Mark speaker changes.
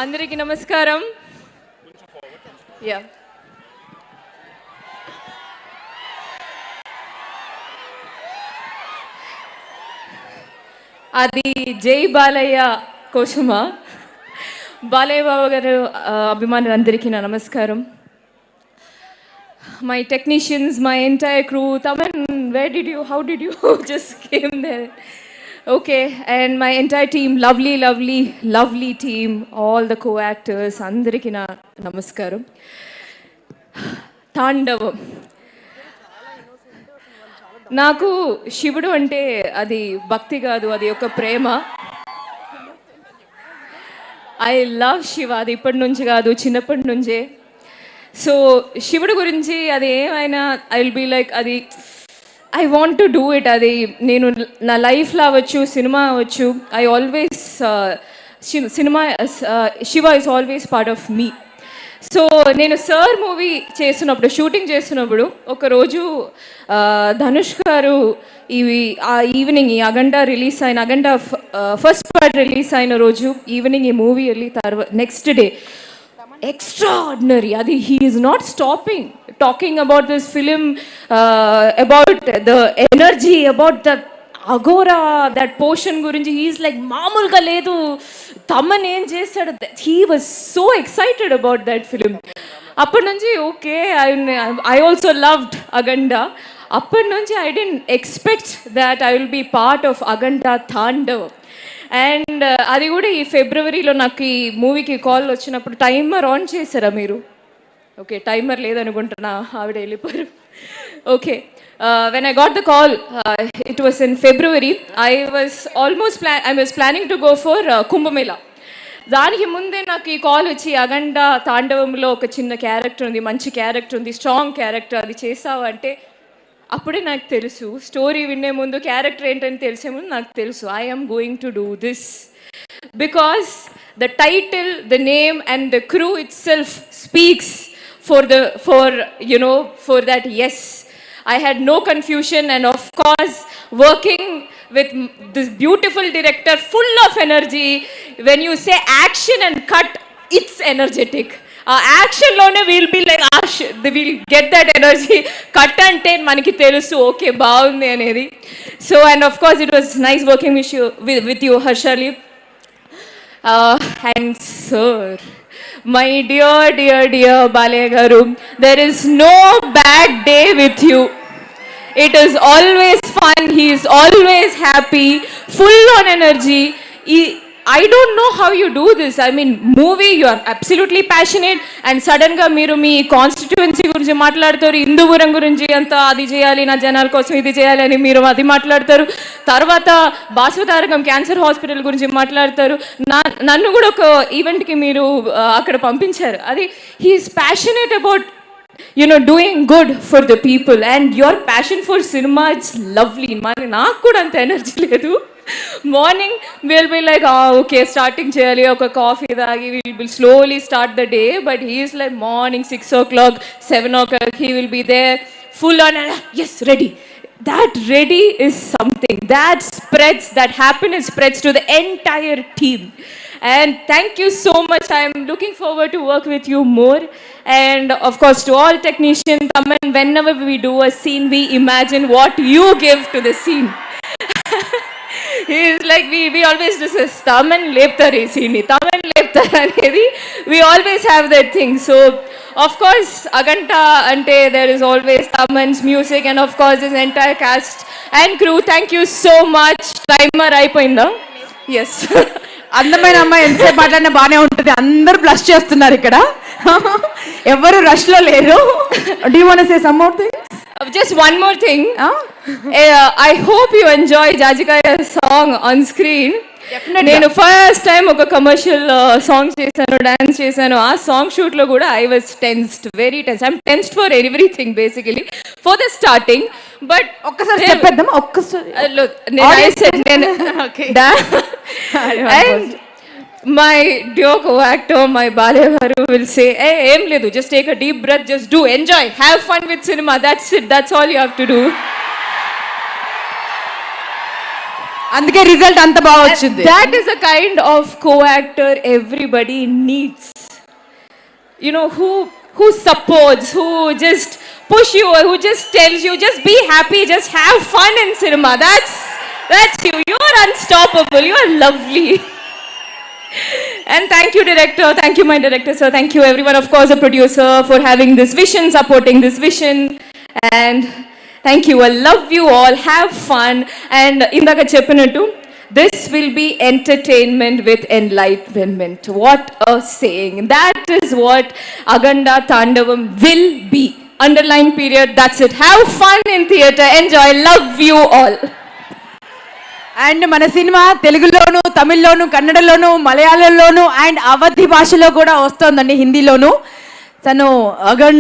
Speaker 1: అందరికీ నమస్కారం. యా అది జై బాలయ్య కోసమా? బాలయ్య బాబు గారు అభిమానులందరికీ నా నమస్కారం. My technicians, my entire crew, Taman, how did you just came there? Okay, and my entire team, lovely team, all the co-actors, andariki na namaskaram. తాండవం నాకు శివుడు అంటే అది భక్తి కాదు, అది ఒక ప్రేమ. ఐ లవ్ శివ, అది ఇప్పటి నుంచి కాదు, చిన్నప్పటి నుంచే. సో శివుడు గురించి అది ఏమైనా ఐ విల్ బీ లైక్ అది I want to do it. అది నేను నా లైఫ్లో అవ్వచ్చు, సినిమా అవ్వచ్చు, I always cinema Shiva is always part of me. So నేను సార్ మూవీ చేస్తున్నప్పుడు, షూటింగ్ చేస్తున్నప్పుడు ఒకరోజు ధనుష్ గారు ఆ ఈవినింగ్ ఈ అగండ రిలీజ్ అయిన అగండ ఫస్ట్ పార్ట్ రిలీజ్ అయిన రోజు ఈవినింగ్ ఈ మూవీ వెళ్ళి తర్వాత next day extraordinary adi he is not stopping talking about this film, about the energy, about the agora, that portion gurinji he is like maamulga ledu taman em chesadu. He was so excited about that film. Appadi nunchi okay, I also loved aganda. Appadi nunchi I didn't expect that I will be part of aganda Thandavam. And అది కూడా ఈ ఫిబ్రవరిలో నాకు ఈ మూవీకి call వచ్చినప్పుడు timer on చేశారా మీరు? ఓకే, టైమర్ లేదనుకుంటున్నా, ఆవిడ వెళ్ళిపోయారు. Okay, when I got the call it was in February. I was planning to go for Kumbh Mela. దానికి ముందే నాకు ఈ కాల్ వచ్చి అగండ తాండవంలో ఒక చిన్న క్యారెక్టర్ ఉంది, మంచి క్యారెక్టర్ ఉంది, స్ట్రాంగ్ క్యారెక్టర్, అది చేసావు అంటే అప్పుడే నాకు తెలుసు. స్టోరీ వినే ముందు క్యారెక్టర్ ఏంటని తెలిసే ముందు నాకు తెలుసు I am going to do this, because the title, the name and the crew itself speaks for that. Yes, I had no confusion, and of course working with this beautiful director full of energy. When you say action and cut, it's energetic. యాక్షన్లోనే will be like will get that energy. Cut అంటే మనకి తెలుసు okay బాగుంది అనేది. So and of course it was nice working with you Harshali. And sir, my dear Balayya garu, there is no bad day with you. It is always fun, he is always happy, full on energy. I don't know how you do this. I mean, movie you are absolutely passionate, and sudden ga మీరు మీ constituency గురించి మాట్లాడతారు, హిందూపురం గురించి అంతా అది చేయాలి, నా జనాల కోసం ఇది చేయాలి అని మీరు అది మాట్లాడతారు. తర్వాత బాసుతారకం క్యాన్సర్ హాస్పిటల్ గురించి మాట్లాడతారు. నన్ను కూడా ఒక ఈవెంట్కి మీరు అక్కడ పంపించారు. అది he is passionate about doing good for the people, and your passion for cinema, it's lovely. నాకు కూడా అంత ఎనర్జీ లేదు. Morning will be like okay starting చేయాలి, ఒక కాఫీ తాగి will slowly start the day. But he is like morning 6 o'clock 7 o'clock he will be there full on and yes ready. That ready is something that spreads, that happiness spreads to the entire team. And thank you so much. I am looking forward to work with you more. And of course to all technicians, Taman, whenever we do a scene, we imagine what you give to the scene. He is like we always discuss Taman leptar ee scene ni, Taman leptar anedi, we always have that thing. So of course Aganta ante there is always Taman's music, and of course this entire cast and crew. Thank you so much. Timer అయిపోయిందా? Yes.
Speaker 2: అందమైన అమ్మాయి ఎంతసేపు మాట్లాడినా బాగానే ఉంటుంది. అందరూ blush చేస్తున్నారు ఇక్కడ, ఎవరు రష్ లో లేరు. Do you want to say some more things?
Speaker 1: Just one more thing. I hope you enjoy Jajikaya song on screen. నేను ఫస్ట్ టైం ఒక కమర్షియల్ సాంగ్ చేశాను, డాన్స్ చేశాను. ఆ సాంగ్ షూట్ లో కూడా I was tensed, very tensed. I'm tensed for everything basically for the starting. But
Speaker 2: ఒక్కసారి చెప్పేద్దాం, ఒక్కసారి.
Speaker 1: And my dear co-actor, my Balayya garu will say, hey, em ledu, just take a deep breath, just do, enjoy, have fun with cinema. That's it, that's all you have to do.
Speaker 2: అందుకే result అంత బాగా వచ్చింది.
Speaker 1: That is a kind of co-actor everybody needs. You know, who supports, who just push you, who just tells you, just be happy, just have fun in cinema. That's you. You're unstoppable. You are lovely. And thank you, director. Thank you, my director, sir. Thank you, everyone. Of course, the producer for having this vision, supporting this vision. And thank you. I love you all. Have fun. And indaka cheppinattu, this will be entertainment with enlightenment. What a saying. That is what Aganda Tandavam will be. Underline period. That's it. Have fun in theatre. Enjoy. Love you all.
Speaker 2: And మన cinema తెలుగులోను, తమిళ్లోను, కన్నడలోను, మలయాళంలోను and అవధి భాషలో కూడా వస్తోందండి, హిందీలోను. తను